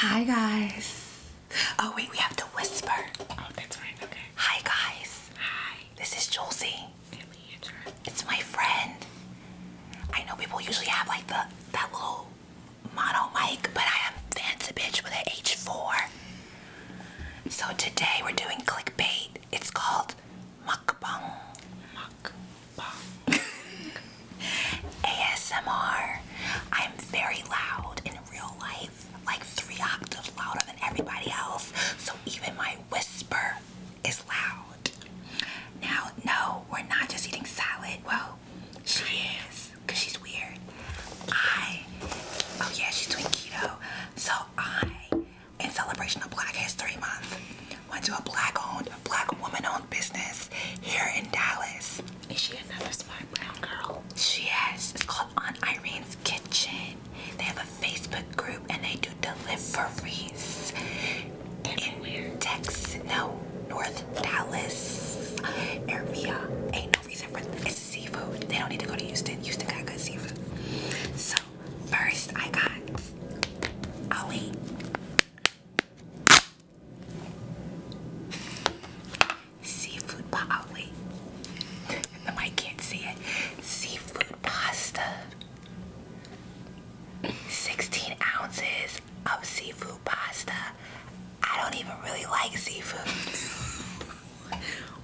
Hi guys. Oh wait, we have to whisper. Oh, that's right. Okay. Hi guys. Hi. This is Josie. And Leandra. It's my friend. I know people usually have like that little mono mic, but I am fancy bitch with an H4. So today we're doing clickbait. It's called Mukbang. Mukbang. ASMR. I'm very loud in real life, like 3 octaves louder than everybody else. So even my whisper is loud. Now, no, we're not just eating salad. Well, she is, because she's weird. Oh yeah, she's doing keto. So in celebration of Black History Month, went to a black woman-owned business here in Dallas. Is she another smart brown girl? She is. It's called Aunt Irene's Kitchen. They have a Facebook group and they do deliveries. Everywhere. In Texas, no, North Dallas area. Ain't no reason for it's seafood. They don't need to go to Houston. Houston got good seafood. So first I got Ali. Seafood Ali. The mic can't see it. Seafood pasta. 16 ounces of seafood pasta. I don't even really like seafood.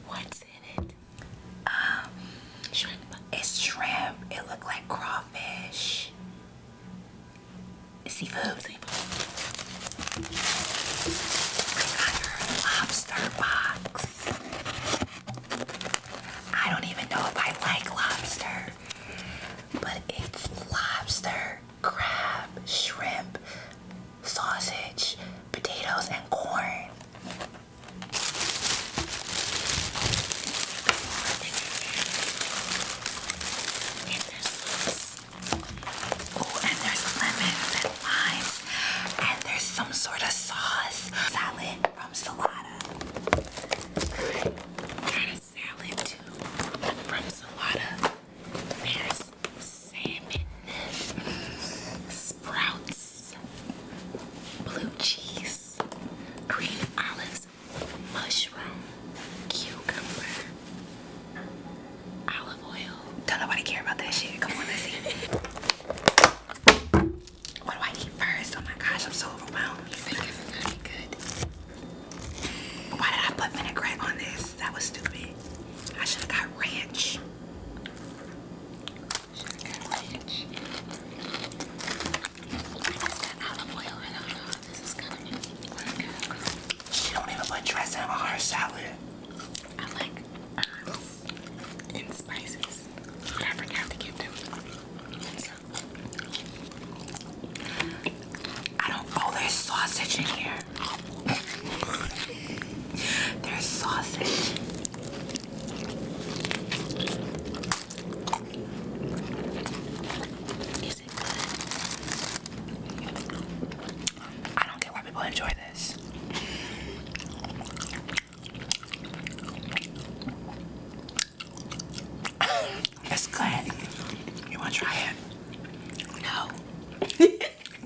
What's in it? Shrimp. It's shrimp. It looked like crawfish. Seafood. I got her lobster box. I don't even know if I like lobster, but it's lobster, crab, shrimp, sausage, potatoes, and corn. Oh, and there's lemons and limes, and there's some sort of sauce. Salad from Salada. Got a salad too from Salada. There's salmon, sprouts, blue cheese, green olives, mushroom, cucumber, olive oil. Don't nobody care about that shit. Come on, let's eat. What do I eat first? Oh my gosh, I'm so overwhelmed. You think it's gonna be good? Why did I put vinaigrette on this? That was stupid. I should have got ranch. Should've got ranch. I just got olive oil. I don't know if this is gonna work. She don't even put dressing on her salad. I like herbs and spices. I forgot to get them. So, I don't. Oh, there's sausage in here. There's sausage. is it good? I don't get why people enjoy this. It's good. You want to try it? No.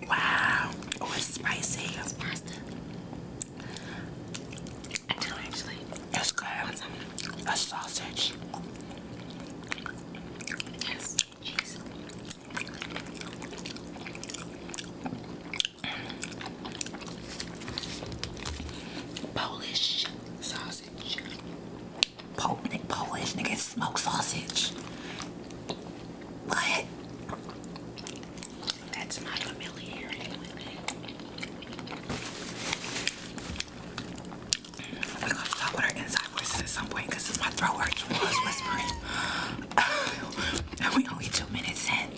Wow. Oh, it's spicy. It's pasta. I do actually. It's good. Want some? A sausage. Yes. Cheese. Polish sausage. Polish nigga smoked sausage. What? That's my familiarity with it. We're gonna talk with our inside voices at some point because my throat hurts when I was whispering. And we only 2 minutes in.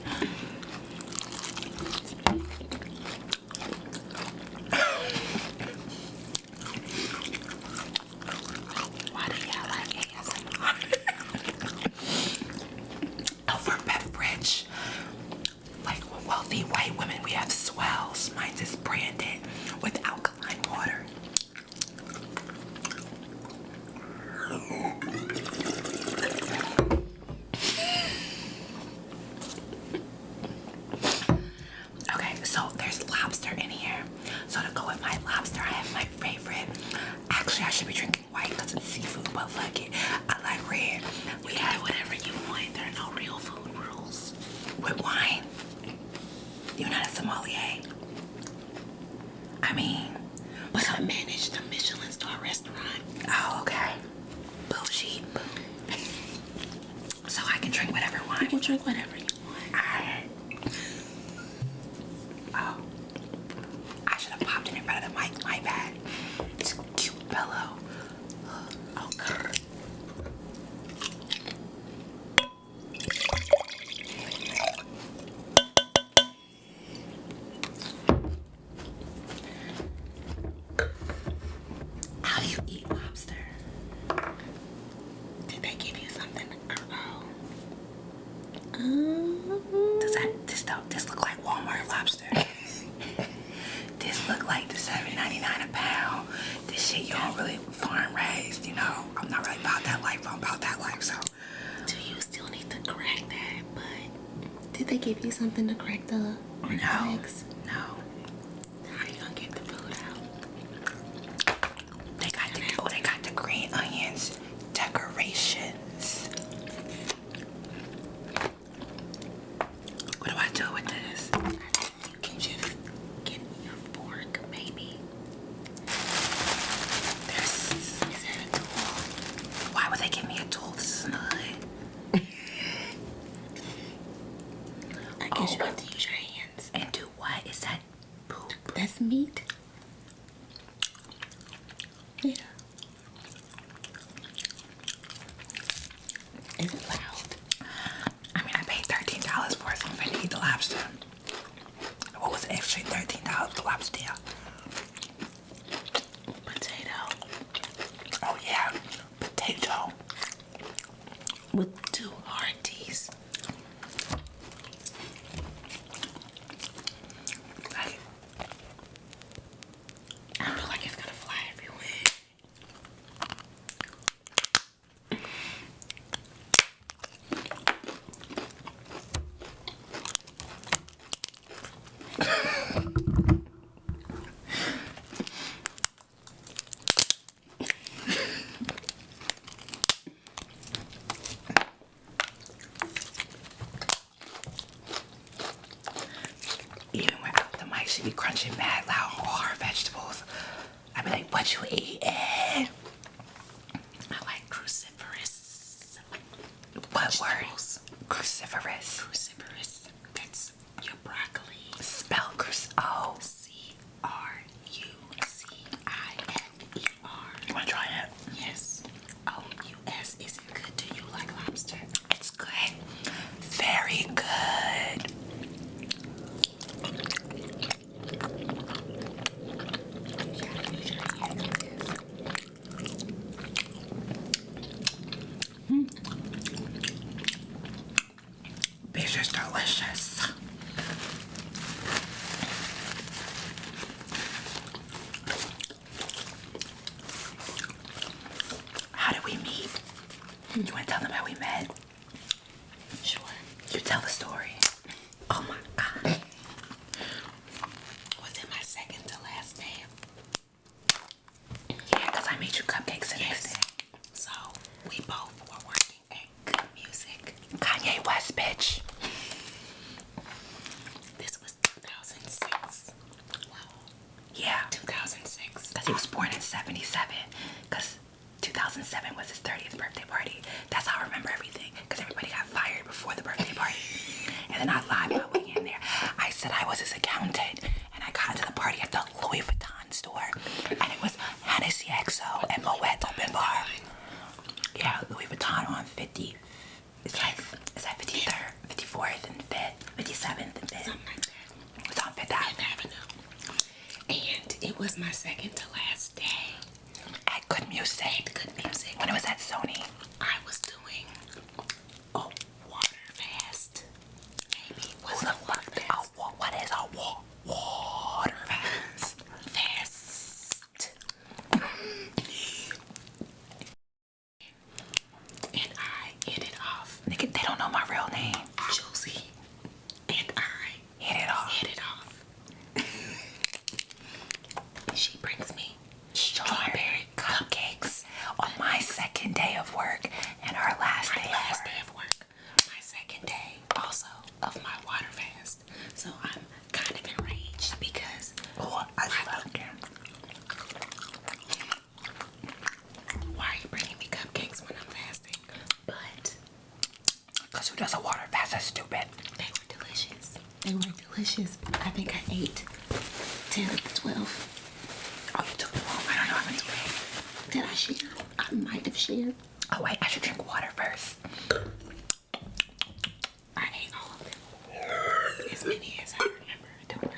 Why do y'all like ASMR? Oh, for beverage. Like wealthy white women, we have Swells. Mine is branded with alkaline water. Okay, So there's lobster in here. So to go with my lobster, I have my favorite. Actually, I should be drinking white because it's seafood, but fuck it. I like red. We have whatever you want. There are no real food rules. with wine. You're not a sommelier. I mean, but I managed a Michelin star restaurant. Oh, okay. Bougie. So I can drink whatever wine. You can drink whatever you want. Alright. Oh. I should have popped in front of the mic. My bad. It's a cute pillow. Oh, God. How do you eat lobster? Did they give you something to grow? This look like Walmart lobster? This look like the $7.99 a pound. This shit you don't really farm raised, you know. I'm not really about that life. I'm about that life, so. Do you still need to crack that? But did they give you something to crack the eggs? No. How are you gonna get the food out? They got the green onions decorations. What do I do with this? You can just get your fork, maybe. Is there a tool? Why would they give me a tool? This is in the hood. I guess you have to use your hands. And do what? Is that poop? That's meat. Yeah. Is it loud? I mean, I paid $13 for it, so I'm finna eat the lobster. What was the extra $13 for lobster? Potato. Oh yeah, potato. With 2 hard T's. I feel like it's gonna fly everywhere. Even without the mic, she be crunching mad loud all her vegetables. I be like, what you eating? I like cruciferous. What word? Cruciferous. Cruciferous. That's your broccoli. Spell oh. C-R-U-C-I-F-E-R. You wanna try it? Yes. O-U-S. Is it good? Do you like lobster? It's good. Very good. This is delicious. How did we meet? You want to tell them how we met? Sure. You tell the story. Oh my God. Was it my second to last day? Yeah, because I made you cupcakes the next day. So, we both were working at Good Music. Kanye West, bitch. This was 2006. Wow. Yeah. 2006. Because he was born in 77. Because 2007 was his 30th birthday party. That's how I remember everything. Because everybody got fired before the birthday party. And then I lied my way in there. I said I was his accountant. And I got to the party at the Louis Vuitton store. And it was Hennessy XO and Moet Open Bar. Yeah, Louis Vuitton on 50. It's like 53rd, 54th, and 5th, 57th, and 5th. Something like that. It's on 5th Avenue. And it was my second to last day. At Good Music. Good Music. When it was at Sony. I was doing a water fast. Maybe. Who the fuck? What is a water fast? Fast. And I hit it off. Nigga, they don't know my real name. Josie. And I Hit it off. hit it off. that's stupid. They were delicious. They were delicious. I think I ate 10 of the 12. Oh, you took them home. I don't know how many you ate. Did I share? I might have shared. Oh, wait, I should drink water first. I ate all of them. As many as I remember. I don't know.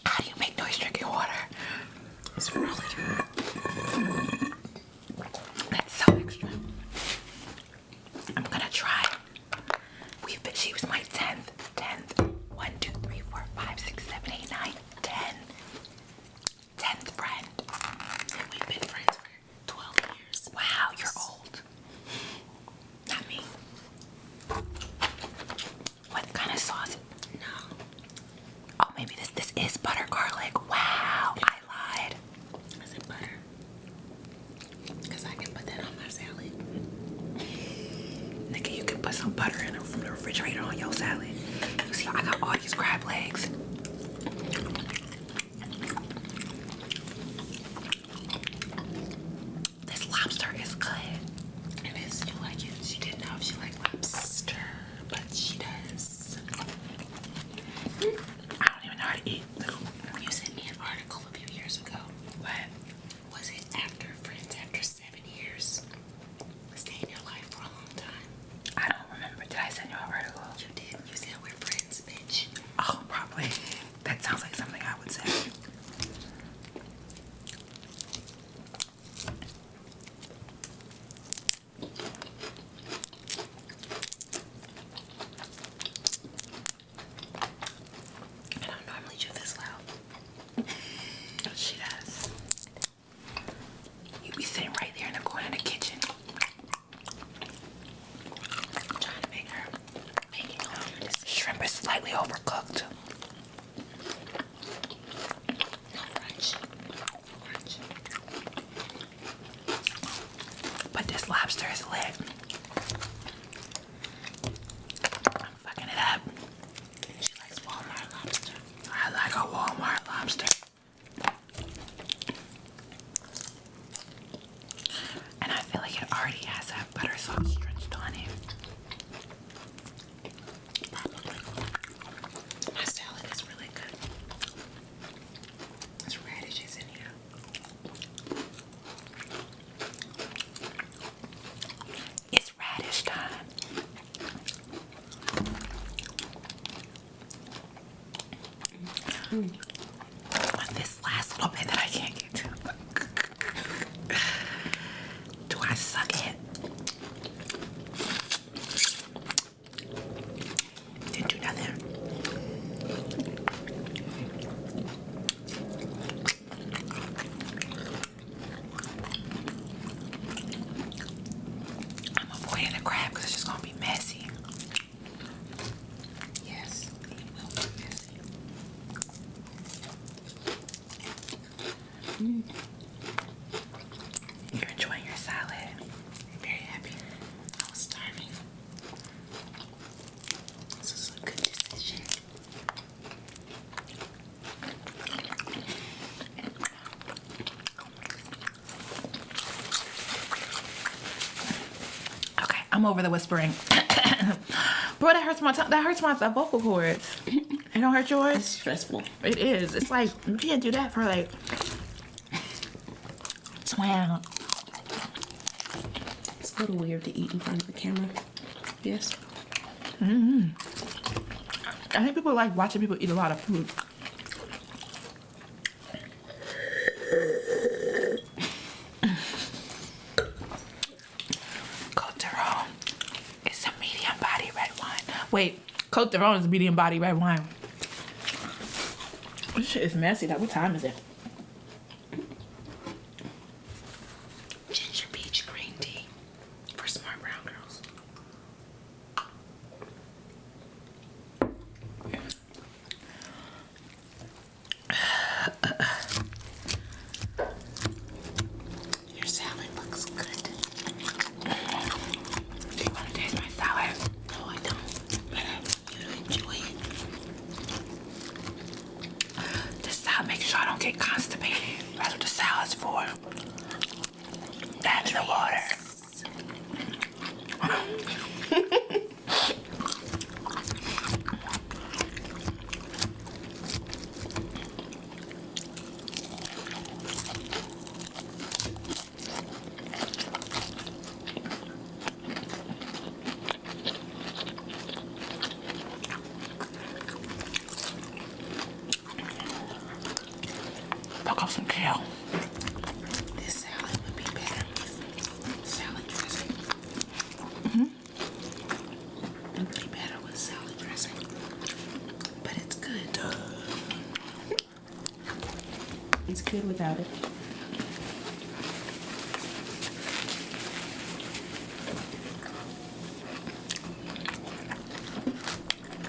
How do you make noise drinking water? It's really good. That's so extra. I'm gonna try. She was my 10th. 1, 2, 3, 4, 5, 6, 7, 8, 9, 10. 10th friend. And we've been friends for 12 years. Wow, you're old. Not me. What kind of sauce? No. Oh, maybe this is butter garlic. Wow, I lied. Is it butter? Because I can put that on my salad. Nigga, you can put some butter in it from the refrigerator on your salad. You see, I got all these crab legs. This lobster is good. It is. You like it. She didn't know if she liked lobster, but she does. I don't even know how to eat. You sent me an article a few years ago. What? Was it after Friends after 7 years? Stay in your life for a long time. I don't remember. Did I send you an article? You did. You said we're friends, bitch. Oh, probably. That sounds like something I would say. I don't normally do this loud. She does. You be sitting right there in the corner of the kitchen. I'm trying to make her make it over this. Shrimp is slightly overcooked. No crunch. No crunch. But this lobster is lit. I'm fucking it up. She likes Walmart lobster. I like a Walmart lobster. And I feel like it already has that butter sauce drenched on it. Probably. My salad is really good. There's radishes in here. It's radish time. This last little bit that I can't get to. Do I suck it? Didn't do nothing. I'm avoiding the crab because it's just gonna be messy. Yes, it will be messy. You're enjoying your salad. I'm very happy. I was starving. This is a good decision. Okay, I'm over the whispering. Bro, that hurts my that hurts my vocal cords. It don't hurt It's yours? stressful. It is. It's like you can't do that for like swam. It's a little weird to eat in front of the camera. Yes. I think people like watching people eat a lot of food. Cote d'Ivoire is a medium body red wine. Wait, Cote d'Ivoire is a medium body red wine. This shit is messy. Like, what time is it? Ginger peach green tea for smart brown girls. Your salad looks good. Do you want to taste my salad? No, I don't. But I want you to enjoy it. This salad makes sure I don't get constipated. That's what the salad's for. That in the water. some kale. This salad would be better with salad dressing. It would be better with salad dressing. But it's good. It's good without it.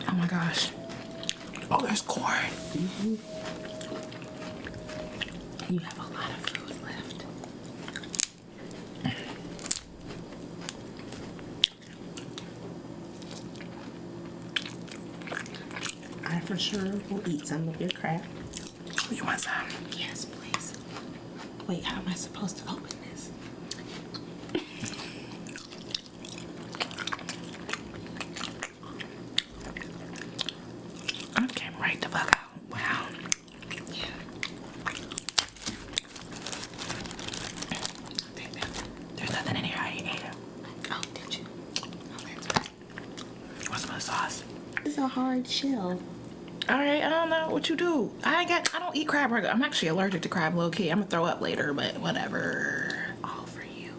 Oh my gosh. Oh, there's corn. You have a lot of food left. I for sure will eat some of your crab. You want some? Yes, please. Wait, how am I supposed to open this? I came right the fuck out. Wow. Yeah. Take that. There's nothing in here. I ate it. Oh, did you? Oh, that's right. Want some of the sauce? It's a hard shell. All right, I don't know what you do. I don't eat crab regular. I'm actually allergic to crab low key. I'm gonna throw up later, but whatever. All for you.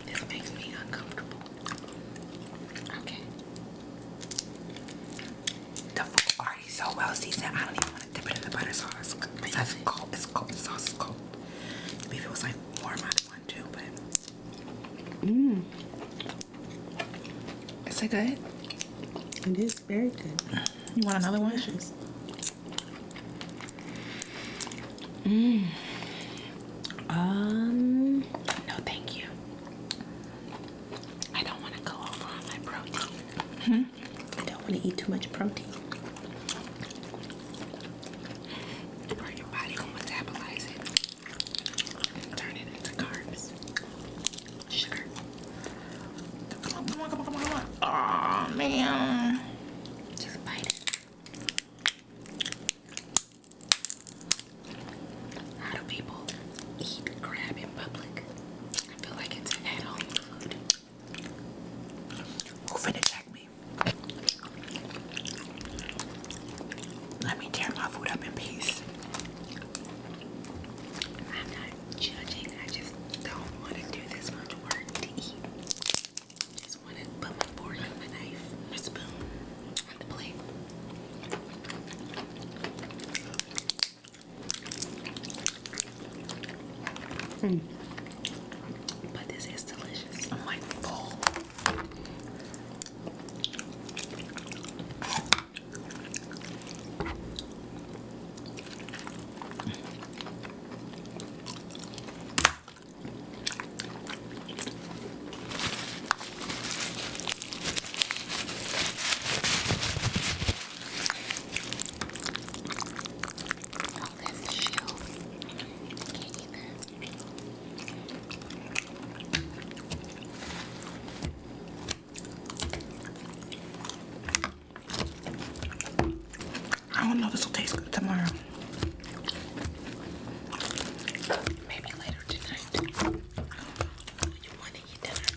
This makes me uncomfortable. Okay. The food already so well seasoned. I don't even want to dip it in the butter sauce. It's cold. It's cold. The sauce is cold. Maybe if it was like warm, I'd want to, but. Is it good? It is very good. You want another one? Delicious. No, thank you. I don't want to go over on my protein. I don't want to eat too much protein. Or your body will metabolize it and turn it into carbs. Sugar. Come on. Aw, man. Just bite it. How do people eat crab in public? I feel like it's an at-home food. Who finna check me? Let me tear my food up in peace. I'm not judging. I just don't want to do this much work to eat. Just want to put my fork and my knife, my spoon on the plate. But this is delicious. I'm like full. Oh, that's shell. Can't eat that. I don't know if this will taste good tomorrow. Maybe later tonight. You want to eat dinner?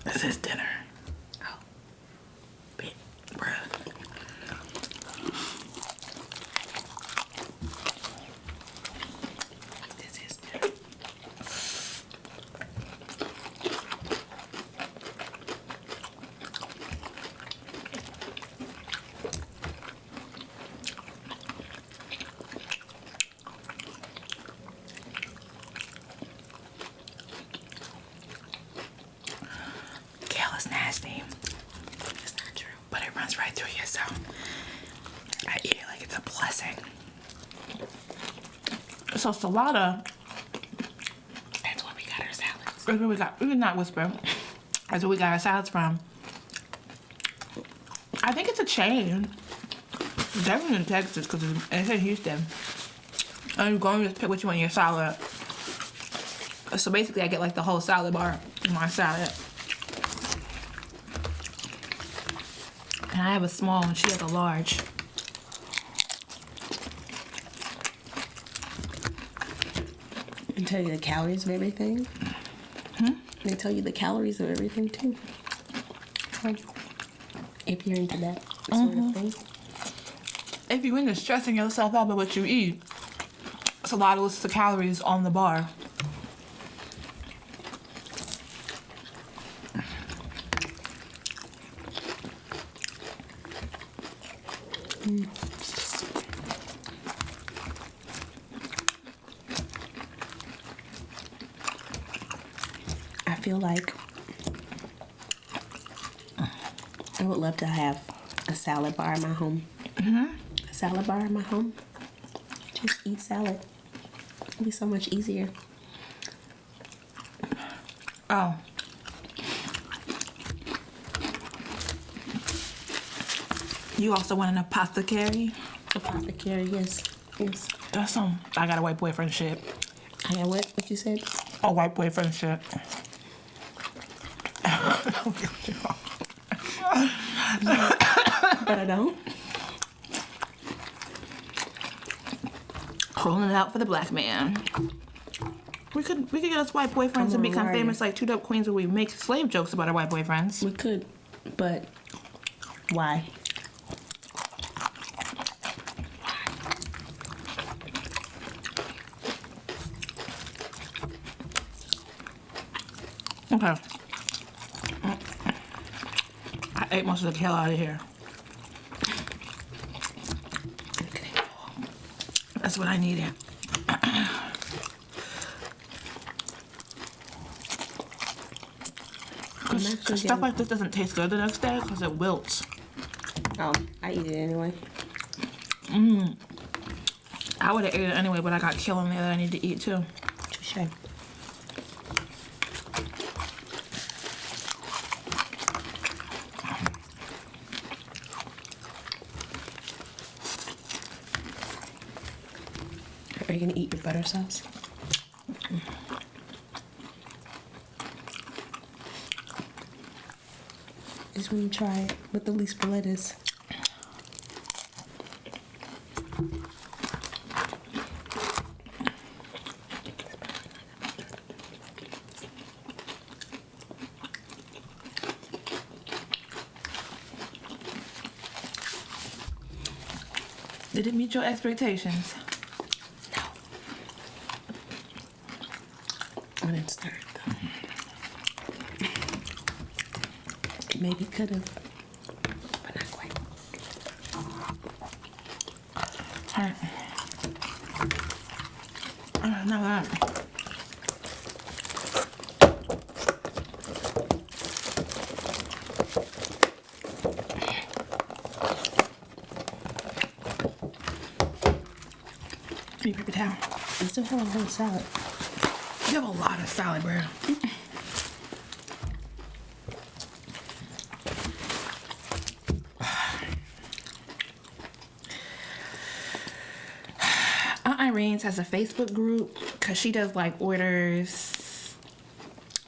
This is dinner. Oh, Bit, bruh. this is dinner. Kale is nasty, It's not true. but it runs right through you, so I eat it like it's a blessing. So salada That's where we got our salads. is where we can not whisper. That's where we got our salads from. I think it's a chain. It's definitely in Texas because it's in Houston. And you go and just pick what you want in your salad. So basically I get like the whole salad bar in my salad. And I have a small and she has a large. And tell you the calories of everything. They tell you the calories of everything too. So, if you're into that sort of thing. If you're into stressing yourself out by what you eat, it's a lot of lists of calories on the bar. I feel like I would love to have a salad bar in my home. A salad bar in my home. Just eat salad. It'd be so much easier. Oh. You also want an apothecary? Apothecary, yes. Yes. That's some I got a white boyfriend shit. I got what? What you said? A white boyfriend shit. But I don't. Holding it out for the black man. We could get us white boyfriends and become famous like 2 Dope Queens where we make slave jokes about our white boyfriends. We could, but why? Okay. I ate most of the hell out of here. Okay. That's what I needed. Stuff like this doesn't taste good the next day because it wilts. Oh, I eat it anyway. I would have ate it anyway, but I got killing there that I need to eat too. Touche. Are you gonna eat your butter sauce? Just want to try it with the least lettuce. Did it meet your expectations? No. I didn't start though. It maybe could have, but not quite. Alright. Now that. Give me a paper towel. I still have a whole salad. You have a lot of salad, bro. Aunt Irene's has a Facebook group because she does like orders.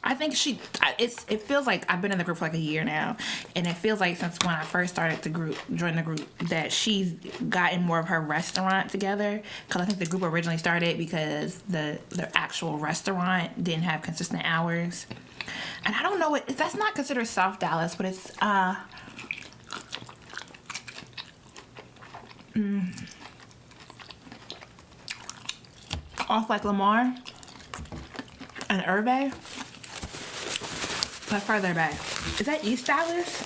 I think it feels like I've been in the group for like a year now, and it feels like since when I first started joined the group, that she's gotten more of her restaurant together. Because I think the group originally started because the actual restaurant didn't have consistent hours, and I don't know that's not considered South Dallas, but it's off like Lamar and Irving. But further back. Is that East Dallas?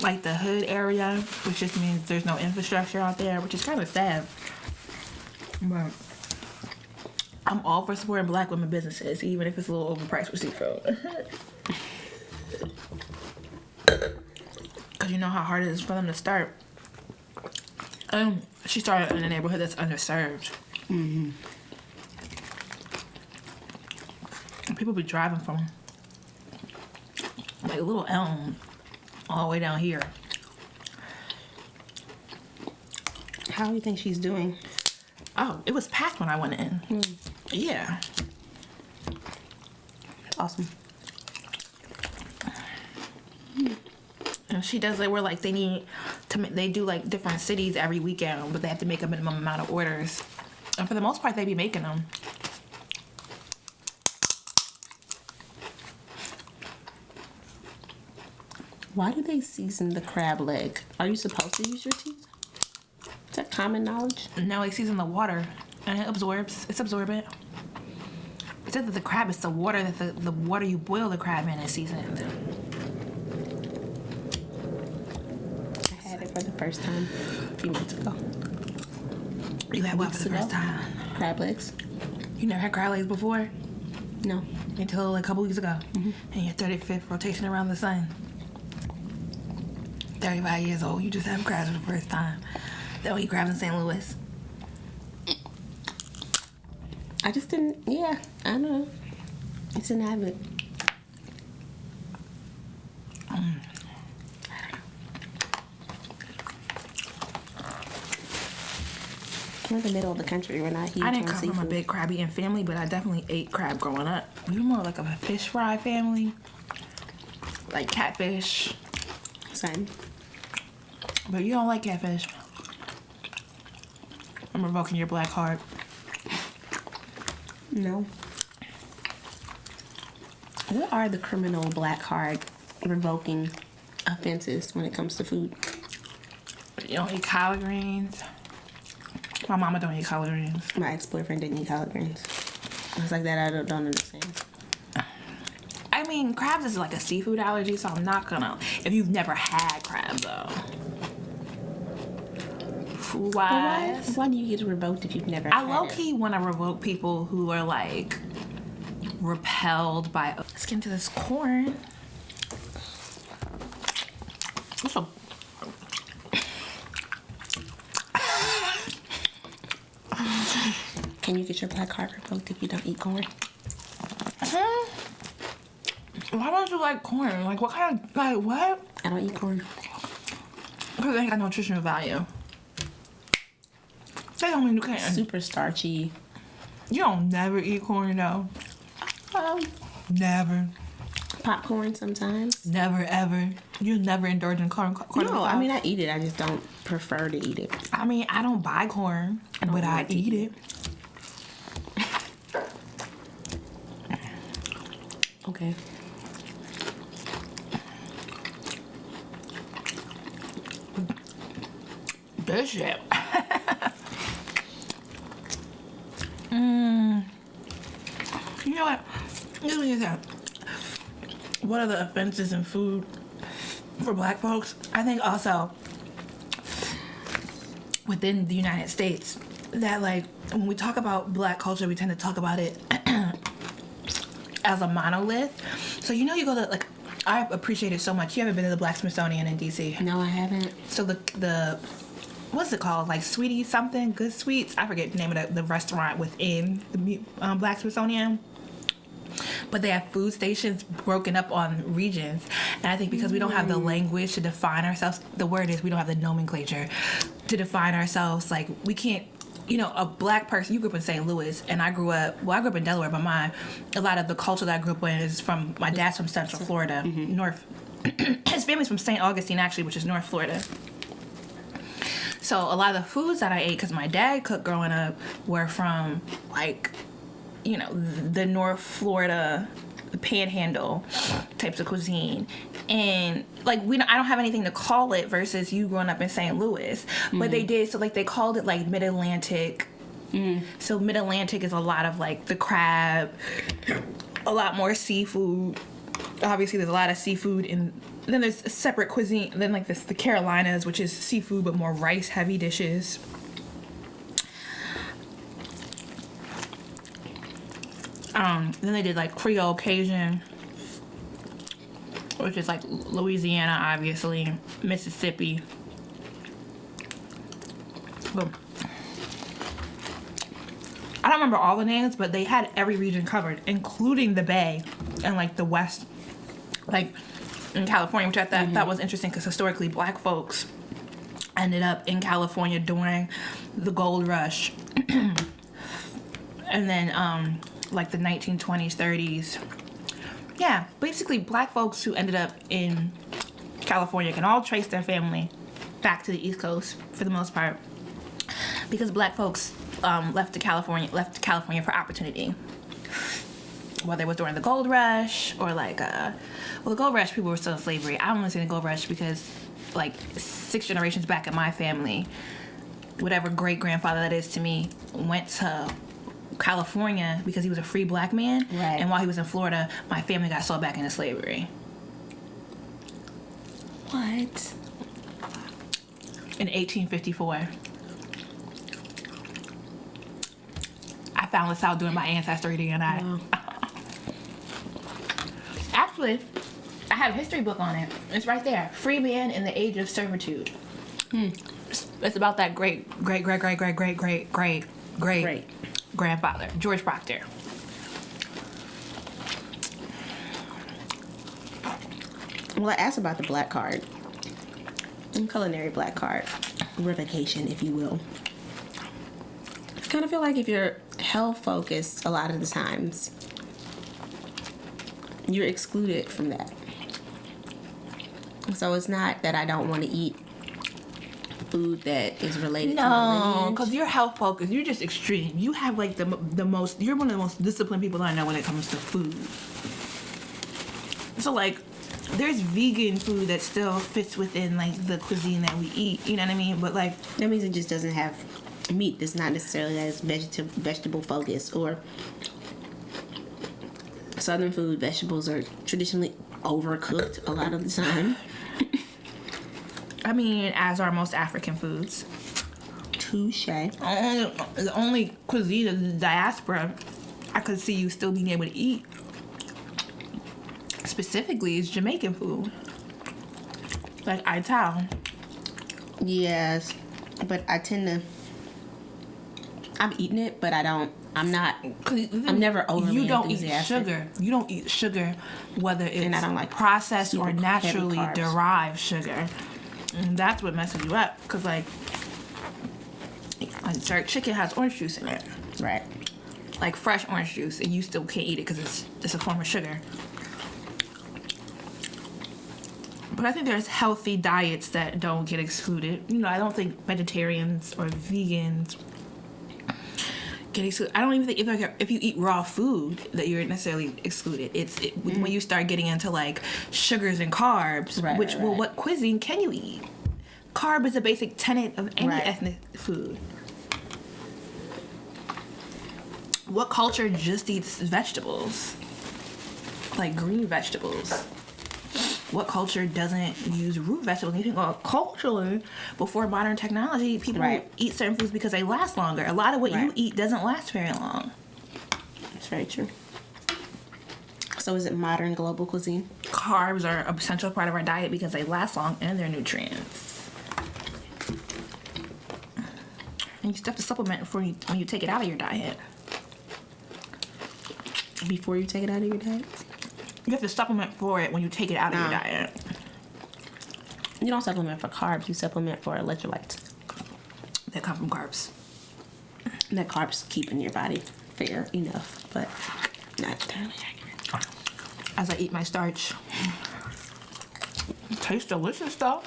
Like the hood area, which just means there's no infrastructure out there, which is kind of sad. But I'm all for supporting black women businesses, even if it's a little overpriced for seafood. Because you know how hard it is for them to start. She started in a neighborhood that's underserved. Mm-hmm. People be driving from like Little Elm all the way down here. How do you think she's doing? Oh, it was packed when I went in. Yeah. Awesome. And she does it where like they do like different cities every weekend, but they have to make a minimum amount of orders. And for the most part, they be making them. Why do they season the crab leg? Are you supposed to use your teeth? Is that common knowledge? No, they season the water and it absorbs. It's absorbent. It said that the crab is the water that the water you boil the crab in is seasoned. I had it for the first time a few months ago. You had what for the first time? Crab legs. You never had crab legs before? No. Until a couple weeks ago. Mm-hmm. And your 35th rotation around the sun. 35 years old, you just have crabs for the first time. They don't eat crabs in St. Louis. I just didn't, yeah, I don't know. It's an habit. We're in the middle of the country. We're not huge I didn't on come seafood. from a big crab eating family, but I definitely ate crab growing up. We were more like a fish fry family. Like catfish. Same. But you don't like catfish. I'm revoking your black heart. No. What are the criminal black card revoking offenses when it comes to food? You don't eat collard greens. My mama don't eat collard greens. My ex-boyfriend didn't eat collard greens. It's like that. I don't understand. I mean, crabs is like a seafood allergy, so I'm not gonna. If you've never had crab though, food wise, Why do you get revoked if you've never? I had low it? key want to revoke people who are like repelled by. Let's get into this corn. What's up? Can you get your black card revoked if you don't eat corn? Why don't you like corn? Like what kind of like what? I don't eat corn. Because they ain't got no nutritional value. They don't mean you can't. Super starchy. You don't never eat corn though. Never. Popcorn sometimes. Never ever. You never indulge in corn. No, I mean I eat it. I just don't prefer to eat it. I mean, I don't buy corn, but I like to eat eat it. Okay. This shit. You know what? Let me that. What are the offenses in food for black folks? I think also within the United States that like when we talk about black culture, we tend to talk about it as a monolith. So you know you go to like I appreciate it so much. You haven't been to the Black Smithsonian in DC. No, I haven't. So the what's it called? Like Sweetie something, Good Sweets. I forget the name of the restaurant within the Black Smithsonian. But they have food stations broken up on regions. And I think because we don't have the language to define ourselves, the word is we don't have the nomenclature to define ourselves. Like we can't, you know, a black person, you grew up in St. Louis and I grew up in Delaware, but a lot of the culture that I grew up in is from, my dad's from Central Florida, North. His family's from St. Augustine actually, which is North Florida. So a lot of the foods that I ate, because my dad cooked growing up, were from like, you know, the North Florida, the Panhandle types of cuisine, and like I don't have anything to call it versus you growing up in St. Louis, but they did. So like they called it like Mid Atlantic. So Mid Atlantic is a lot of like the crab, a lot more seafood. Obviously, there's a lot of seafood, and then there's a separate cuisine. Then like the Carolinas, which is seafood but more rice heavy dishes. Then they did like Creole Cajun, which is like Louisiana, obviously, Mississippi. But I don't remember all the names, but they had every region covered, including the Bay and like the West, like in California, which I thought was interesting because historically black folks ended up in California during the gold rush. And then like the 1920s, 30s. Yeah, basically black folks who ended up in California can all trace their family back to the East Coast for the most part, because black folks left California for opportunity. whether it was during the gold rush or like, well, the gold rush, people were still in slavery. I only say the gold rush because like 6 generations back in my family, whatever great grandfather that is to me, went to California because he was a free black man. Right. And while he was in Florida, my family got sold back into slavery. What? In 1854. I found this out doing my ancestry DNA. Wow. Actually, I have a history book on it. It's right there. Free man in the age of servitude. It's about that great grandfather, George Proctor. Well, I asked about the black card. Culinary black card. Revocation, if you will. I kind of feel like if you're health focused, a lot of the times, you're excluded from that. So it's not that I don't want to eat food that is related to my No, lineage. because you're health focused. You're just extreme. You have like the most. You're one of the most disciplined people I know when it comes to food. So like, there's vegan food that still fits within like the cuisine that we eat. You know what I mean? But like, That means it just doesn't have meat that's not necessarily as vegetable focused. Or Southern food, vegetables are traditionally overcooked a lot of the time. I mean, as are most African foods. Touche. The only cuisine of the diaspora I could see you still being able to eat specifically is Jamaican food. Like Ital. Yes, but I tend to. I've eaten it, but I'm never overly You don't eat enthusiastic. sugar. You don't eat sugar, whether it's And I don't like processed or super naturally heavy carbs. derived sugar. And that's what messes you up. Because, like jerk chicken has orange juice in it. Right. Like fresh orange juice. And you still can't eat it because it's a form of sugar. But I think there's healthy diets that don't get excluded. You know, I don't think vegetarians or vegans get excluded. I don't even think if you eat raw food that you're necessarily excluded. When you start getting into like sugars and carbs, Right, well, right. what cuisine can you eat? Carb is a basic tenet of any Right. ethnic food. What culture just eats vegetables? Like green vegetables. What culture doesn't use root vegetables? And you think, well, culturally, before modern technology, people Right. eat certain foods because they last longer. A lot of what you Right. eat doesn't last very long. That's very true. So is it modern global cuisine? Carbs are an essential part of our diet because they last long and they're nutrients. And you still have to supplement when you take it out of your diet. Before you take it out of your diet? You have to supplement for it when you take it out of your Ah. diet. You don't supplement for carbs, you supplement for electrolytes. That come from carbs. And that carbs keep in your body fair enough, but not entirely accurate. As I eat my starch. It tastes delicious though.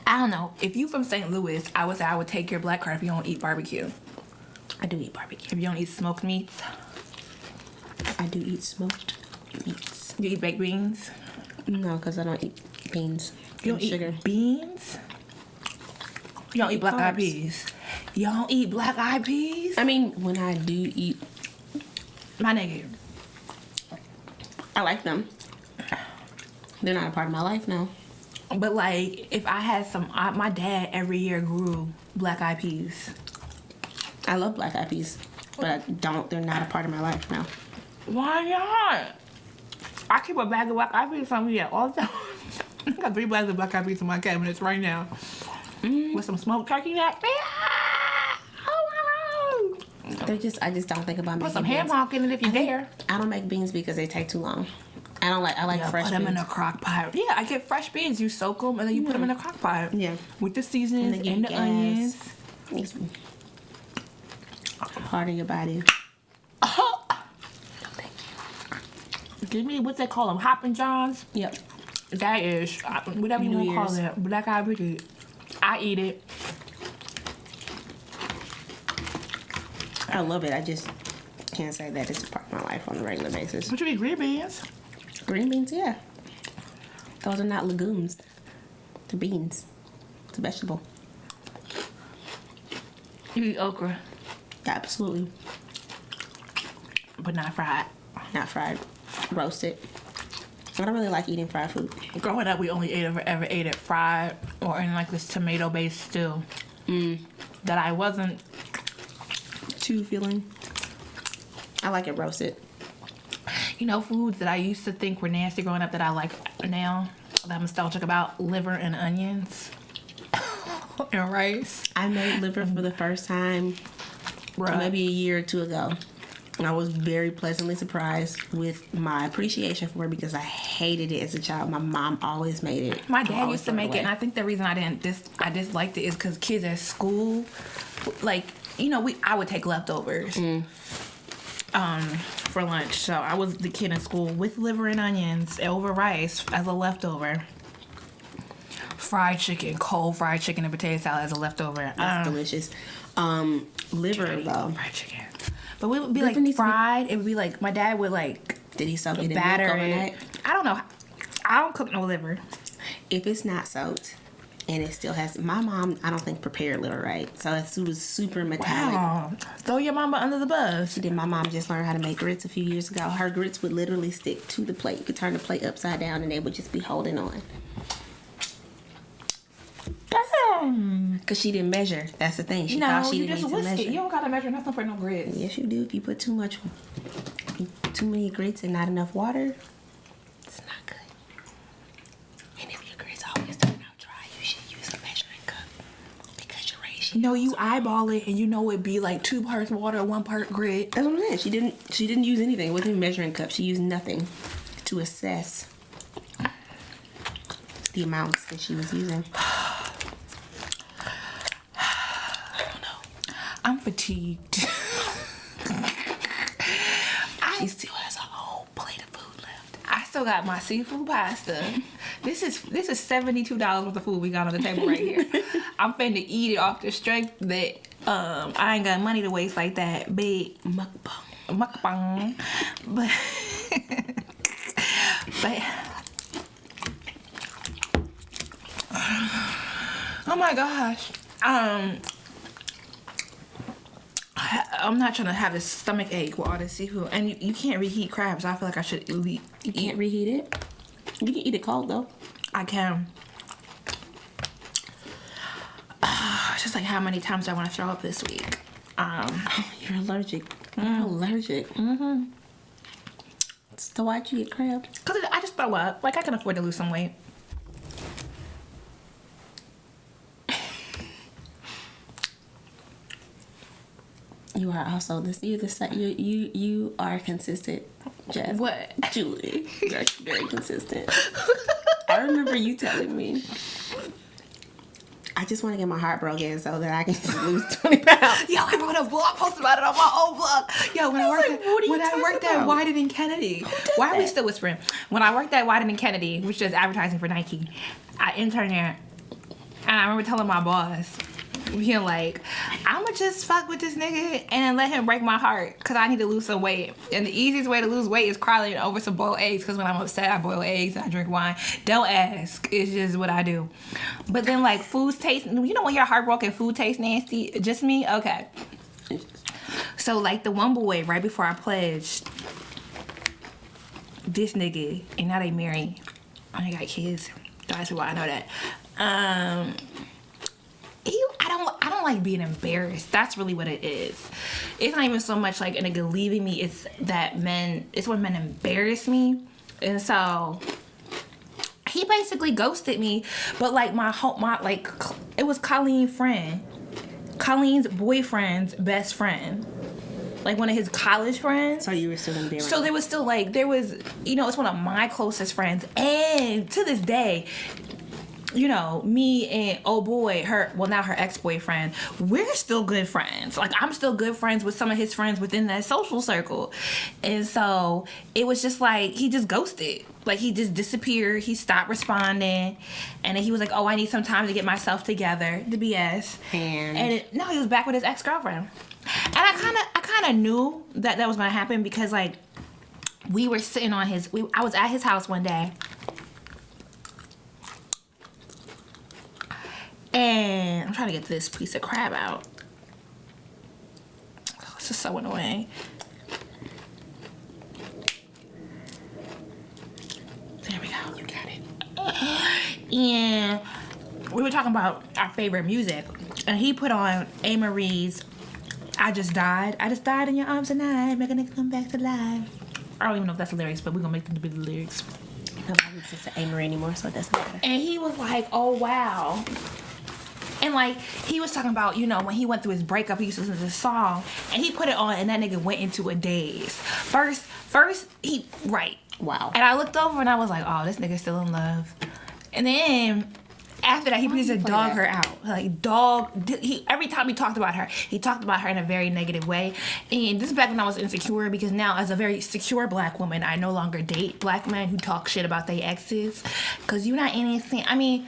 I don't know. If you from St. Louis, I would say I would take your black card if you don't eat barbecue. I do eat barbecue. If you don't eat smoked meats. I do eat smoked meats. You eat baked beans. No, because I don't eat beans. You don't and sugar. eat beans. You don't eat black eyed carbs. peas. You don't eat black eyed peas. I mean, when I do eat, My nigga. I like them. They're not a part of my life now. But like, if I had some, my dad every year grew black eyed peas. I love black eyed peas, but they're not a part of my life now. Why not? I keep a bag of black eyed peas on me all the time. I got 3 bags of black eyed peas in my cabinets right now. With some smoked turkey neck. Yeah! Oh my God! I just don't think about Put making some ham beans. hock in it if you dare. I don't make beans because they take too long. I like Yeah, fresh put them beans. in a crock pot. Yeah, I get fresh beans. You soak them and then you put them in a crock pot. Yeah. With the seasonings And they give and you the gas. onions. It's part of your body. Give me what they call them, Hoppin' Johns. Yep. That is whatever you New want to call Year's. it. Black eyed peas. I eat it. I love it. I just can't say that it's a part of my life on a regular basis. Would you eat green beans? Green beans, yeah. Those are not legumes. They're beans. It's a vegetable. You eat okra? Absolutely. But not fried. Not fried. Roasted. I don't really like eating fried food. Growing up, we only ever ate it fried or in like this tomato-based stew. That I wasn't Too filling. I like it roasted. You know, foods that I used to think were nasty growing up that I like now, that I'm nostalgic about, liver and onions and rice. I made liver for the first time maybe a year or two ago. And I was very pleasantly surprised with my appreciation for it because I hated it as a child. My mom always made it. My dad used to make it, and I think the reason I disliked it is because kids at school, like, you know, I would take leftovers for lunch. So I was the kid in school with liver and onions over rice as a leftover. Fried chicken, cold fried chicken and potato salad as a leftover. That's delicious. Liver though. Fried chicken. But we would be like fried. It would be like my dad would like. Did he soak it in batter milk overnight? I don't know. I don't cook no liver. If it's not soaked and it still has, my mom I don't think prepared liver right, so it was super metallic. Wow. Throw your mama under the bus. Then my mom just learned how to make grits a few years ago. Her grits would literally stick to the plate. You could turn the plate upside down and they would just be holding on. Because she didn't measure. That's the thing. She thought she didn't need to measure. You don't gotta measure nothing for no grits. Yes, you do. If you put too many grits and not enough water, it's not good. And if your grits always turn out dry, you should use a measuring cup because your ratio. No, you eyeball it and you know it'd be like 2 parts water, 1 part grit. That's what I'm saying. She didn't use anything. It wasn't even a measuring cup. She used nothing to assess the amounts that she was using. I'm fatigued. She still has a whole plate of food left. I still got my seafood pasta. This is $72 worth of food we got on the table right here. I'm finna eat it off the strength that I ain't got money to waste like that. Big mukbang. But oh my gosh. I'm not trying to have a stomach ache with all this seafood. And you can't reheat crabs. I feel like I should eat. You can't reheat it? You can eat it cold, though. I can. It's just like how many times I want to throw up this week. You're allergic. You're allergic. Mm-hmm. So why'd you get crab? Because I just throw up. Like, I can afford to lose some weight. You are also this. You are consistent, Jess. What? Julie, you're very consistent. I remember you telling me, I just want to get my heart broken so that I can just lose 20 pounds. Yo, I wrote a blog post about it on my own blog. Yo, when I worked at Wyden and Kennedy. Why are we still whispering? When I worked at Wyden and Kennedy, which does advertising for Nike, I interned there, and I remember telling my boss, being like, I'ma just fuck with this nigga and let him break my heart because I need to lose some weight. And the easiest way to lose weight is crawling over some boiled eggs because when I'm upset, I boil eggs and I drink wine. Don't ask. It's just what I do. But then, like, foods taste, you know when you're heartbroken, food tastes nasty? Just me? Okay. So, like, the one boy, right before I pledged, this nigga, and now they married. I got kids. That's why I know that. I don't like being embarrassed. That's really what it is. It's not even so much like a nigga leaving me. It's when men embarrass me. And so he basically ghosted me. But like it was Colleen's boyfriend's best friend. Like one of his college friends. So you were still gonna be around. So there was, it's one of my closest friends. And to this day, you know, me and now her ex-boyfriend, we're still good friends. Like, I'm still good friends with some of his friends within that social circle. And so it was just like, he just ghosted. Like, he just disappeared. He stopped responding. And then he was like, oh, I need some time to get myself together. The BS. And he was back with his ex-girlfriend. And I kind of knew that was gonna happen because like we were sitting on I was at his house one day, and I'm trying to get this piece of crab out. This is so annoying. There we go. You got it. And we were talking about our favorite music, and he put on A. Marie's I Just Died. I just died in your arms tonight, making it come back to life. I don't even know if that's the lyrics, but we're gonna make them to be the lyrics. Nobody listens to A. Marie anymore, so it doesn't matter. And he was like, oh wow. And like he was talking about, you know, when he went through his breakup, he used to listen to this song, and he put it on, and that nigga went into a daze. First he right. Wow. And I looked over and I was like, oh, this nigga's still in love. And then after that, he used to dog her out. Like, every time he talked about her in a very negative way. And this is back when I was insecure, because now, as a very secure black woman, I no longer date black men who talk shit about their exes. Because you're not anything. I mean,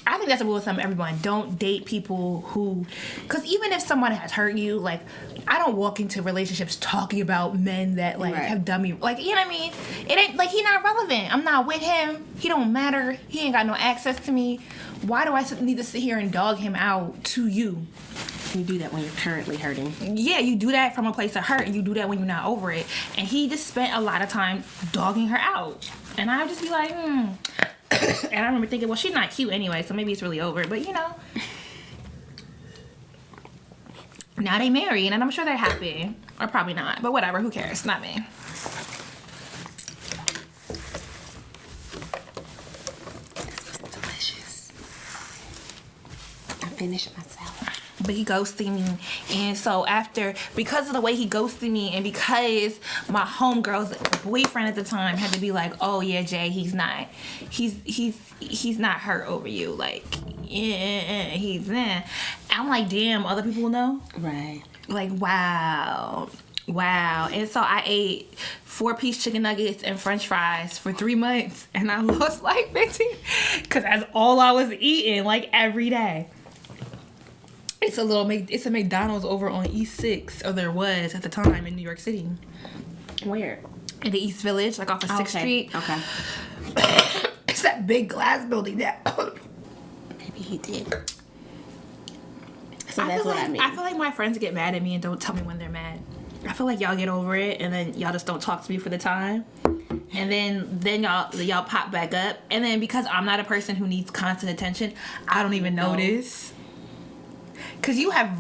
I think that's a rule of thumb, everyone. Don't date people who... Because even if someone has hurt you, like, I don't walk into relationships talking about men that, like, have done me... Like, you know what I mean? It ain't... Like, he not relevant. I'm not with him. He don't matter. He ain't got no access to me. Why do I need to sit here and dog him out to you? You do that when you're currently hurting. Yeah, you do that from a place of hurt, and you do that when you're not over it. And he just spent a lot of time dogging her out. And I would just be like, And I remember thinking, well, she's not cute anyway, so maybe it's really over. But, you know. Now they married, and I'm sure they're happy. Or probably not. But whatever, who cares? Not me. This was delicious. I finished myself. But he ghosted me, and so because of the way he ghosted me, and because my homegirl's boyfriend at the time had to be like, oh yeah, Jay, he's not hurt over you, like, he's in. I'm like, damn, other people know, right? Like, wow. And so I ate 4-piece chicken nuggets and French fries for 3 months, and I lost like 15, because that's all I was eating, like, every day. It's a McDonald's over on East 6, or there was at the time in New York City. Where? In the East Village, like off of 6th Street. Okay. It's that big glass building that. Maybe he did. So that's what I mean. I feel like my friends get mad at me and don't tell me when they're mad. I feel like y'all get over it, and then y'all just don't talk to me for the time. And then y'all pop back up. And then because I'm not a person who needs constant attention, I don't even notice. Because you have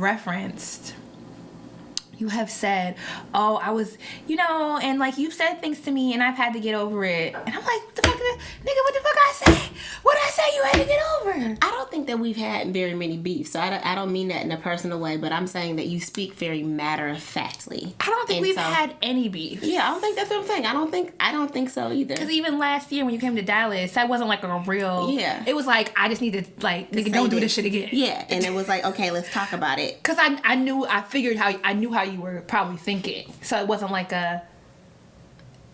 said, oh, I was, you know, and like you've said things to me and I've had to get over it. And I'm like, what the fuck, nigga, what the fuck I say? What did I say you had to get over? I don't think that we've had very many beefs. So I don't mean that in a personal way, but I'm saying that you speak very matter-of-factly. I don't think we've had any beef. Yeah, I don't think that's what I'm saying. I don't think so either. Because even last year when you came to Dallas, that wasn't like a real... Yeah. It was like, I just need to, like, nigga, don't do this shit again. Yeah, and it was like, okay, let's talk about it. Because I knew how you were probably thinking. So it wasn't like a...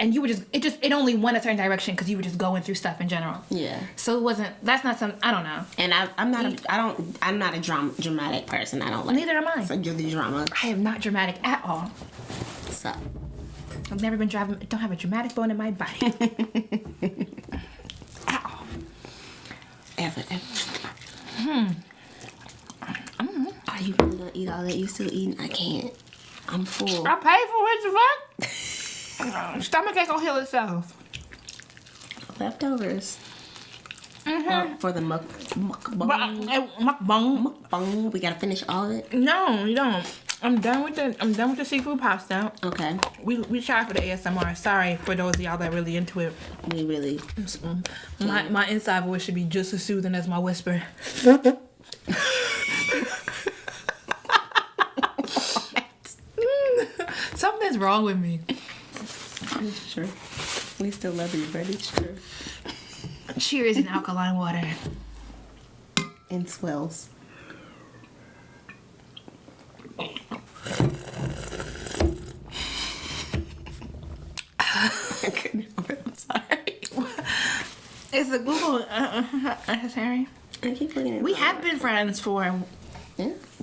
And you were it only went a certain direction because you were just going through stuff in general. Yeah. So it wasn't, that's not some, I don't know. And I'm not a dramatic person. I don't like... Neither am I. So you're the drama. I am not dramatic at all. So. I've never been don't have a dramatic bone in my body. At all. Ever. Are you really gonna eat all that you still eating? I can't. I'm full. I paid for it, the fuck? Stomach ain't gonna heal itself. Leftovers. For the mukbang. Mukbang. We gotta finish all of it. No, you don't. I'm done with the seafood pasta. Okay. We tried for the ASMR. Sorry for those of y'all that are really into it. We really. My inside voice should be just as soothing as my whisper. Something's wrong with me. It's true. We still love you, but it's true. Cheers in alkaline water. And swells. I couldn't help it. I'm sorry. It's a Google necessary. I keep looking at We have been friends for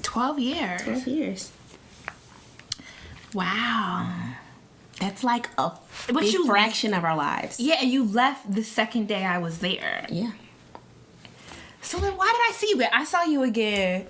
12 years. 12 years. Wow. That's like a big fraction of our lives. Yeah, and you left the second day I was there. Yeah. So then why did I see you again? I saw you again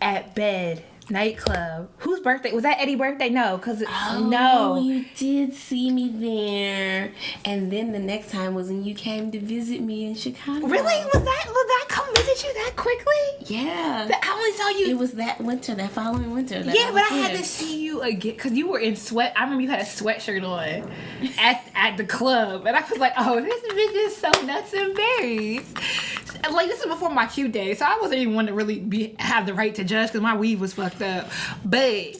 at Bed nightclub. Whose birthday? Was that Eddie's birthday? No, because no. You did see me there. And then the next time was when you came to visit me in Chicago. Really? Was that come visit you that quickly? Yeah. I only saw you. It was that following winter. Yeah, but I had to see you again because you were in sweat. I remember you had a sweatshirt on at the club, and I was like, "Oh, this bitch is so nuts and berries." Like, this is before my cute day, so I wasn't even one to really have the right to judge because my weave was fucked up. But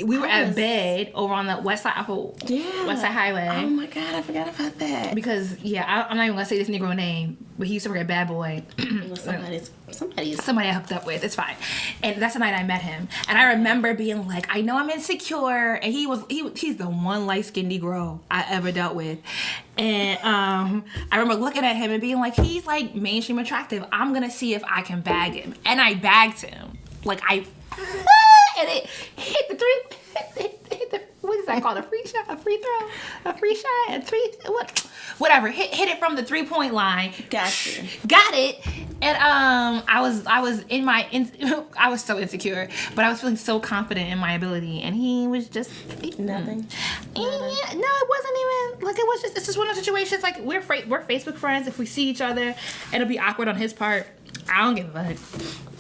we were at Bed over on the West Side Highway. Oh my God, I forgot about that. Because I'm not even gonna say this Negro name, but he used to work at Bad Boy. Somebody I hooked up with. It's fine. And that's the night I met him. And I remember being like, I know I'm insecure. And he's the one light skinned Negro I ever dealt with. And I remember looking at him and being like, he's like mainstream attractive. I'm gonna see if I can bag him. And I bagged him. Like and it hit the what is that called? A free shot? A free throw? A free shot? Whatever. Hit it from the 3-point line. Gotcha. Got it. And I was so insecure, but I was feeling so confident in my ability, and he was just nothing. Yeah, no, it wasn't even like it was just. It's just one of those situations like we're Facebook friends. If we see each other, it'll be awkward on his part. I don't give a fuck.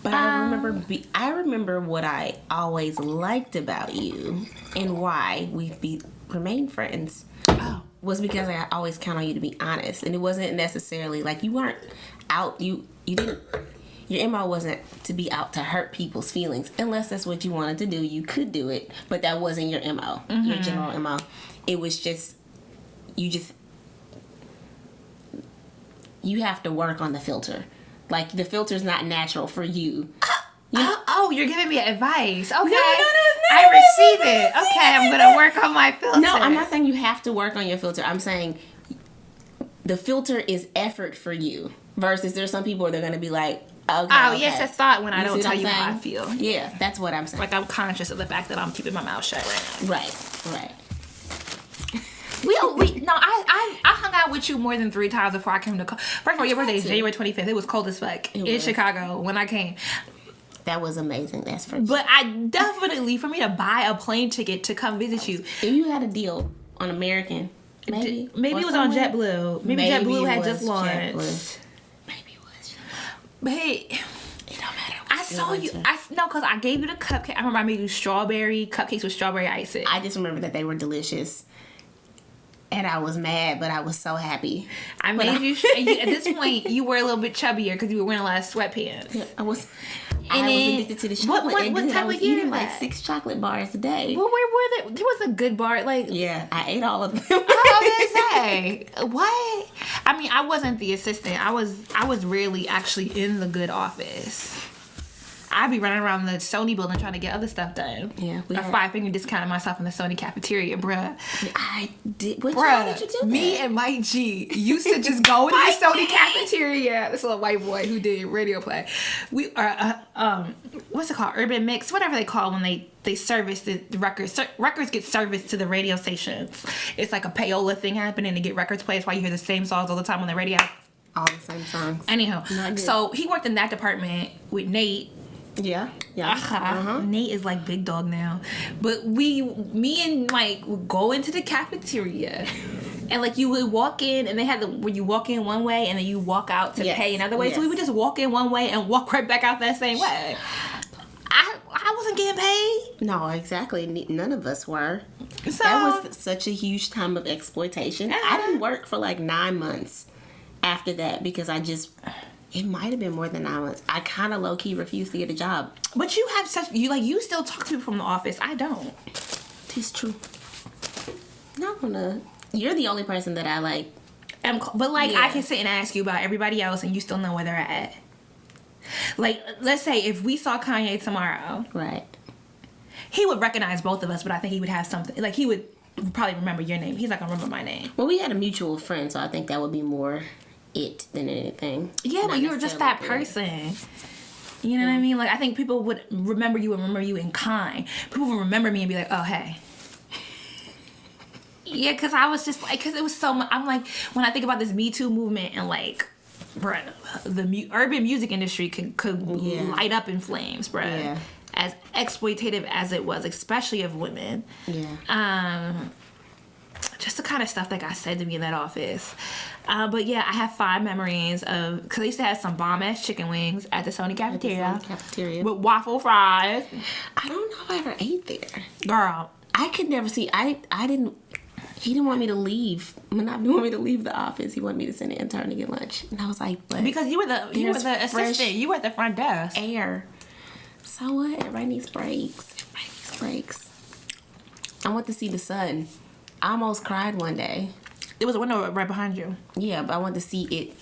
But I remember what I always liked about you and why we remained friends. Oh. Was because I always count on you to be honest, and it wasn't necessarily like you weren't out. You didn't. Your MO wasn't to be out to hurt people's feelings, unless that's what you wanted to do. You could do it, but that wasn't your MO. Mm-hmm. Your general MO. It was just you have to work on the filter. Like, the filter's not natural for you. You're giving me advice. Okay. No, I receive it. Okay, I'm going to work on my filter. No, I'm not saying you have to work on your filter. I'm saying the filter is effort for you. Versus there's some people that are going to be like, okay. Yes, a thought when I don't tell you how I feel. Yeah, that's what I'm saying. Like, I'm conscious of the fact that I'm keeping my mouth shut right now. Right. I hung out with you more than 3 times before I came to. First of all, your birthday is January 25th. It was cold as fuck in Chicago when I came. That was amazing. That's for sure. But I definitely, for me to buy a plane ticket to come visit you. If you had a deal on American, maybe it was on JetBlue. Maybe JetBlue had just launched. Maybe it was. But hey, it don't matter. I saw you. Because I gave you the cupcake. I remember I made you strawberry cupcakes with strawberry icing. I just remember that they were delicious. And I was mad, but I was so happy. I made you. At this point, you were a little bit chubbier because you were wearing a lot of sweatpants. Yeah, I was addicted to the chocolate. What type of year? Eating like 6 chocolate bars a day. Well, where were they? There was a good bar. Yeah, I ate all of them. I was gonna say what? I mean, I wasn't the assistant. I was rarely actually in the good office. I'd be running around the Sony building trying to get other stuff done. Yeah, a 5-finger discounted myself in the Sony cafeteria, bruh. I did. Why did you do me that? And Mike G used to just go into the Sony cafeteria. This little white boy who did radio play. We are what's it called? Urban Mix, whatever they call when they service the records. Records get serviced to the radio stations. It's like a payola thing happening to get records played. That's why you hear the same songs all the time on the radio. All the same songs. Anyhow, so he worked in that department with Nate. Yeah. Nate is like big dog now, but me and Mike would go into the cafeteria, and like you would walk in, and they had where you walk in one way and then you walk out to pay another way. Yes. So we would just walk in one way and walk right back out that same way. I wasn't getting paid. No, exactly. None of us were. So, that was such a huge time of exploitation. I didn't work for like 9 months after that because it might have been more than 9 months. I kind of low-key refused to get a job. But you have you still talk to people from the office. I don't. It's true. You're the only person that I like. But I can sit and ask you about everybody else and you still know where they're at. Like, let's say if we saw Kanye tomorrow. Right. He would recognize both of us, but I think he would have something. Like, he would probably remember your name. He's not going to remember my name. Well, we had a mutual friend, so I think that would be more it than anything. Yeah, but you were just that person. You know what I mean? Like, I think people would remember you and remember you in kind. People would remember me and be like, oh, hey. Yeah, because I was just like, because it was so much. I'm like, when I think about this Me Too movement and like, bruh, the urban music industry could light up in flames, bruh. Yeah. As exploitative as it was, especially of women. Yeah. Just the kind of stuff that got said to me in that office. But yeah, I have 5 memories of, because I used to have some bomb-ass chicken wings at the Sony cafeteria. With waffle fries. I don't know if I ever ate there. Girl. I could never see, he didn't want me to leave. Not want me to leave the office. He wanted me to send an intern to get lunch. And I was like, but because you were the assistant. You were at the front desk. Air. So what? Everybody needs breaks. I want to see the sun. I almost cried one day. There was a window right behind you. Yeah, but I want to see it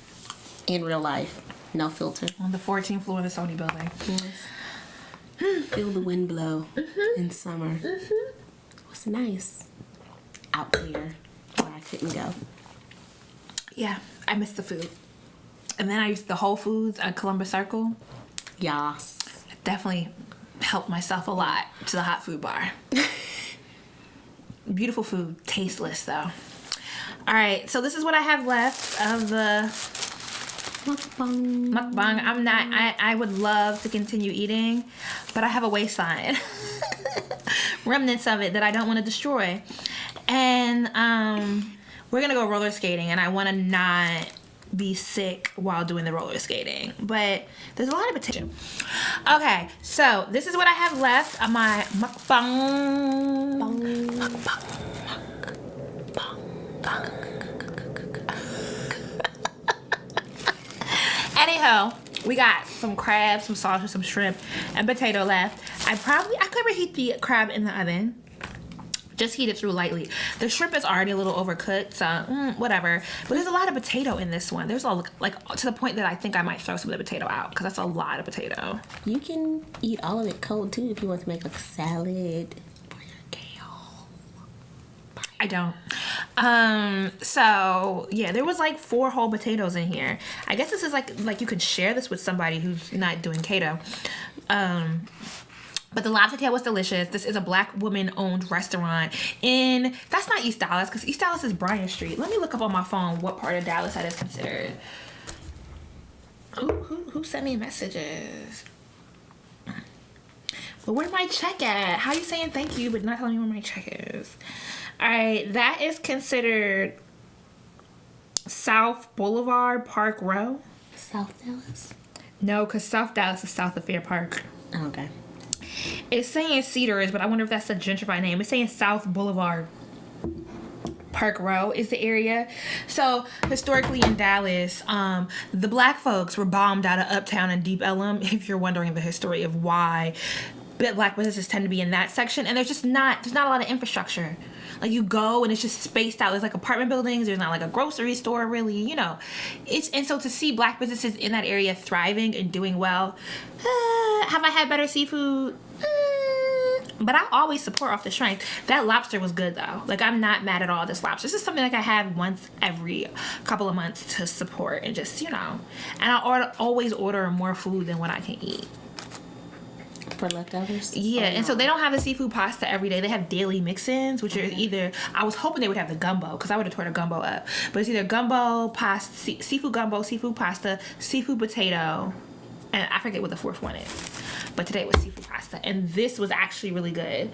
in real life. No filter. On the 14th floor of the Sony building. Yes. Feel the wind blow in summer. It was nice. Out there where I couldn't go. Yeah, I missed the food. And then I used the Whole Foods at Columbus Circle. Yas. Definitely helped myself a lot to the hot food bar. Beautiful food, tasteless though. All right, so this is what I have left of the mukbang. I would love to continue eating, but I have a waistline. Remnants of it that I don't want to destroy. And we're gonna go roller skating, and I want to not be sick while doing the roller skating, but there's a lot of potential. Okay, so this is what I have left of my mukbang. Anyhow, we got some crabs, some sausage, some shrimp, and potato left. I could reheat the crab in the oven. Just heat it through lightly. The shrimp is already a little overcooked, so whatever. But there's a lot of potato in this one. There's like to the point that I think I might throw some of the potato out because that's a lot of potato. You can eat all of it cold too if you want to make like a salad for your kale. I don't. So yeah, there was like 4 whole potatoes in here. I guess this is like you could share this with somebody who's not doing keto. But the lobster tail was delicious. This is a Black woman-owned restaurant in, that's not East Dallas, because East Dallas is Bryant Street. Let me look up on my phone what part of Dallas that is considered. Who sent me messages? But where's my check at? How are you saying thank you but not telling me where my check is? All right, that is considered South Boulevard Park Row. South Dallas? No, because South Dallas is south of Fair Park. Oh, okay. It's saying Cedars, but I wonder if that's a gentrified name. It's saying South Boulevard Park Row is the area. So historically in Dallas, the Black folks were bombed out of Uptown and Deep Ellum. If you're wondering the history of why Black businesses tend to be in that section, and there's not a lot of infrastructure. Like you go and it's just spaced out. There's like apartment buildings. There's not like a grocery store really, you know. And so to see Black businesses in that area thriving and doing well, have I had better seafood? But I always support off the strength. That lobster was good though. Like I'm not mad at all this lobster. This is something like I have once every couple of months to support and just, you know. And I always order more food than what I can eat. For leftovers? Yeah, and so they don't have the seafood pasta every day. They have daily mix-ins, which are either, I was hoping they would have the gumbo, because I would have tore the gumbo up. But it's either gumbo, pasta, seafood gumbo, seafood pasta, seafood potato, and I forget what the 4th one is. But today it was seafood pasta, and this was actually really good.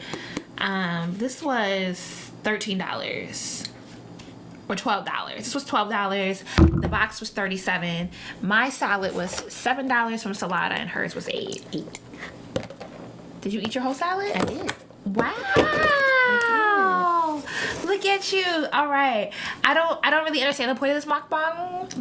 This was $13 or $12. This was $12. The box was $37. My salad was $7 from Salada, and hers was $8. Did you eat your whole salad? I did. Wow. Look at you. All right. I don't really understand the point of this mukbang.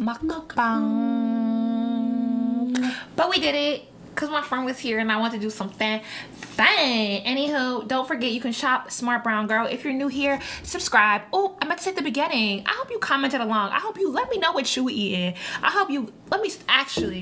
But we did it because my friend was here and I wanted to do something fun. Anywho, don't forget you can shop Smart Brown Girl. If you're new here, subscribe. Oh, I meant to say at the beginning. I hope you commented along. I hope you let me know what you were eating. I hope you let me actually.